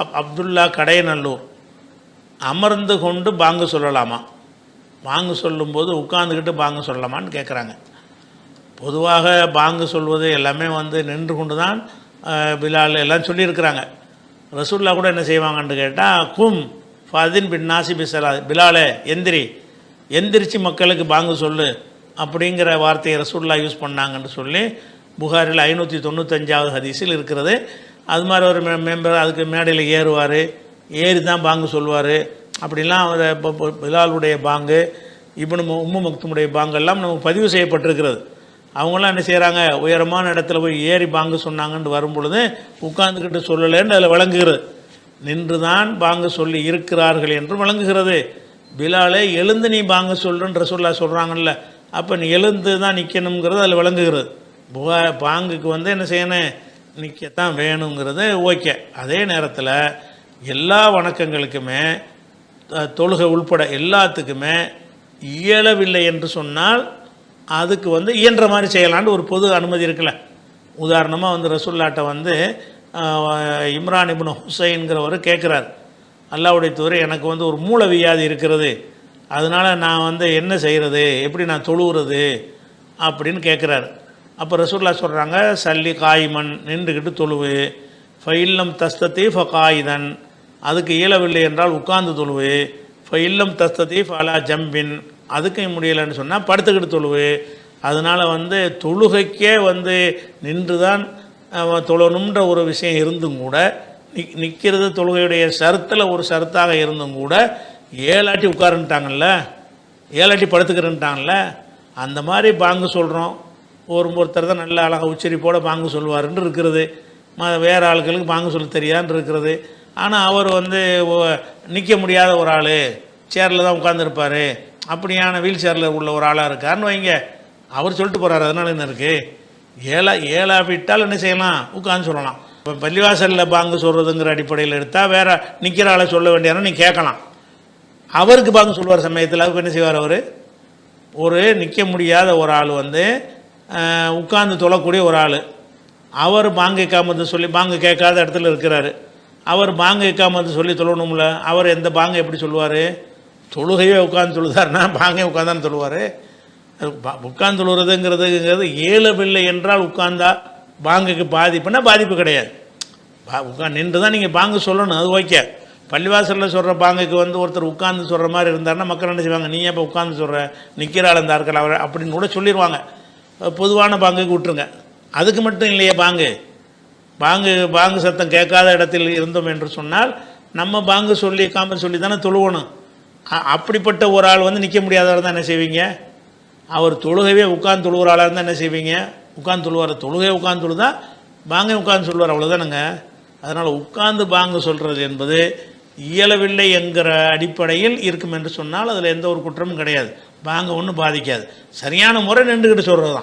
அப்துல்லா கடையநல்லூர் அமர்ந்து கொண்டு பாங்கு சொல்லலாமா? பாங்கு சொல்லும்போது உட்காந்துக்கிட்டு பாங்கு சொல்லலாமான்னு கேட்குறாங்க. பொதுவாக பாங்கு சொல்வது எல்லாமே நின்று கொண்டு தான் பிலால் எல்லாம் சொல்லியிருக்கிறாங்க. ரசூல்லா கூட என்ன செய்வாங்கன்னு கேட்டால், கும் ஃபாதின் பின் நாசி பிசலா, பிலாலே எந்திரிச்சு மக்களுக்கு பாங்கு சொல்லு அப்படிங்கிற வார்த்தையை ரசூல்லா யூஸ் பண்ணாங்கன்னு சொல்லி புகாரில் 595வது ஹதீஸில் இருக்கிறது. அது மாதிரி ஒரு மெம்பர் அதுக்கு மேடையில் ஏறுவார், ஏறி தான் பாங்கு சொல்லுவார். அப்படிலாம் பிலாலுடைய பாங்கு, உம்மு மக்துமுடைய பாங்கெல்லாம் நமக்கு பதிவு செய்யப்பட்டிருக்கிறது. அவங்களாம் என்ன செய்கிறாங்க, உயரமான இடத்துல போய் ஏறி பாங்கு சொன்னாங்கன்னு வரும்பொழுது உட்கார்ந்துக்கிட்டு சொல்லலைன்னு அதில் விளங்குகிறது. நின்று தான் பாங்கு சொல்லி இருக்கிறார்கள் என்று விளங்குகிறது. பிலாலே எழுந்து நீ பாங்கு சொல்லுன்னு ரசூல்லா சொல்கிறாங்கல்ல, அப்போ நீ எழுந்து தான் நிற்கணுங்கிறது அதில் விளங்குகிறது. பாங்குக்கு என்ன செய்யணும், நிற்கத்தான் வேணுங்கிறது ஓகே. அதே நேரத்தில் எல்லா வணக்கங்களுக்குமே தொழுகை உள்பட எல்லாத்துக்குமே இயலவில்லை என்று சொன்னால் அதுக்கு இயன்ற மாதிரி செய்யலான்னு ஒரு பொது அனுமதி இருக்குல்ல. உதாரணமாக ரசூல்லாட்ட இம்ரான் இப்னு ஹுசைன்கிறவர் கேட்குறார், அல்லாஹ்வுடைய தூதரே எனக்கு ஒரு மூல வியாதி இருக்கிறது, அதனால் நான் என்ன செய்கிறது, எப்படி நான் தொழுகிறது அப்படின்னு கேட்குறாரு. அப்போ ரசூல்லா சொல்கிறாங்க, சல்லி காயிமன், நின்றுக்கிட்டு தொழுவு, ஃபைல்லம் தஸ்தத்தி ஃபகாயிதன், அதுக்கு இயலவில்லை என்றால் உட்கார்ந்து தொழுவு, ஃபைல்லம் தஸ்தத்தி ஃபலா ஜம்பின், அதுக்கும் முடியலைன்னு சொன்னால் படுத்துக்கிட்டு தொழுவு. அதனால் தொழுகைக்கே நின்று தான் தொழணுன்ற ஒரு விஷயம் இருந்தும் கூட, நிற்கிறது தொழுகையுடைய ஷரத்தில் ஒரு ஷரத்தாக இருந்தும் கூட ஏழாட்டி உட்காருன்ட்டாங்கல்ல, ஏழாட்டி படுத்துக்கிறன்ட்டாங்கல்ல, அந்த மாதிரி பாங்கு சொல்கிறோம். ஒருத்தர் தான் நல்ல அழகாக உச்சரிப்போடு பாங்கு சொல்லுவாருன்னு இருக்கிறது, வேறு ஆட்களுக்கு பாங்கு சொல்ல தெரியாதுன்னு இருக்கிறது. ஆனால் அவர் நிற்க முடியாத ஒரு ஆள், சேரில் தான் உட்காந்துருப்பார், அப்படியான வீல் சேரில் உள்ள ஒரு ஆளாக இருக்காருன்னு வைங்க, அவர் சொல்லிட்டு போகிறார். அதனால் என்ன இருக்குது, ஏழா விட்டால் என்ன செய்யலாம், உட்காந்து சொல்லலாம். இப்போ பள்ளிவாசலில் பாங்கு சொல்கிறதுங்கிற அடிப்படையில் எடுத்தால் வேறு நிற்கிற ஆளை சொல்ல வேண்டியானு நீ கேட்கலாம். அவருக்கு பாங்கு சொல்லுவார் சமயத்தில் அவருக்கு என்ன செய்வார், அவர் ஒரு நிற்க முடியாத ஒரு ஆள் உட்கார்ந்து தொழக்கூடிய ஒரு ஆள், அவர் பாங்கு இக்காமத்து சொல்லி, பாங்கு கேட்காத இடத்துல இருக்கிறாரு, அவர் பாங்கு இக்காமத்து சொல்லி தொழணும்ல, அவர் எந்த பாங்கு எப்படி சொல்லுவார், தொழுகையே உட்காந்து தொழுதாருன்னா பாங்கே உட்காந்தான்னு சொல்லுவார். உட்கார்ந்து தொழுறதுங்கிறது ஏழவில்லை என்றால் உட்கார்ந்தா பாங்குக்கு பாதிப்புன்னா பாதிப்பு கிடையாது. நின்று தான் நீங்கள் பாங்கு சொல்லணும், அது ஓகே. பள்ளிவாசலில் சொல்கிற பாங்குக்கு ஒருத்தர் உட்கார்ந்து சொல்கிற மாதிரி இருந்தாருன்னா மக்கள் என்ன செய்வாங்க, நீ இப்போ உட்கார்ந்து சொல்கிற, நிற்கிற ஆள் இந்த ஆட்கள் அவர் அப்படின்னு கூட சொல்லிடுவாங்க. பொதுவான பாங்குக்கு விட்டுருங்க. அதுக்கு மட்டும் இல்லையே பாங்கு சத்தம் கேட்காத இடத்தில் இருந்தோம் என்று சொன்னால் நம்ம பாங்கு சொல்லி சொல்லி தானே தொழுவணும். அப்படிப்பட்ட ஒரு ஆள் நிற்க முடியாதவர் தான் என்ன செய்வீங்க, அவர் தொழுகவே உட்கார்ந்து தொழுகிற ஆளாக இருந்தால் என்ன செய்வீங்க, உட்கார்ந்து தொழுவார். தொழுகை உட்கார்ந்து தொழுதா பாங்கே உட்கார்ந்து சொல்லுவார், அவ்வளோதானுங்க. அதனால் உட்கார்ந்து பாங்கு சொல்கிறது என்பது இயலவில்லை என்கிற அடிப்படையில் இருக்கும் என்று சொன்னால் அதில் எந்த ஒரு குற்றமும் கிடையாது. பாங்க ஒன்றும் பாதிக்காது. சரியான முறை நின்றுக்கிட்டு சொல்கிறது தான்.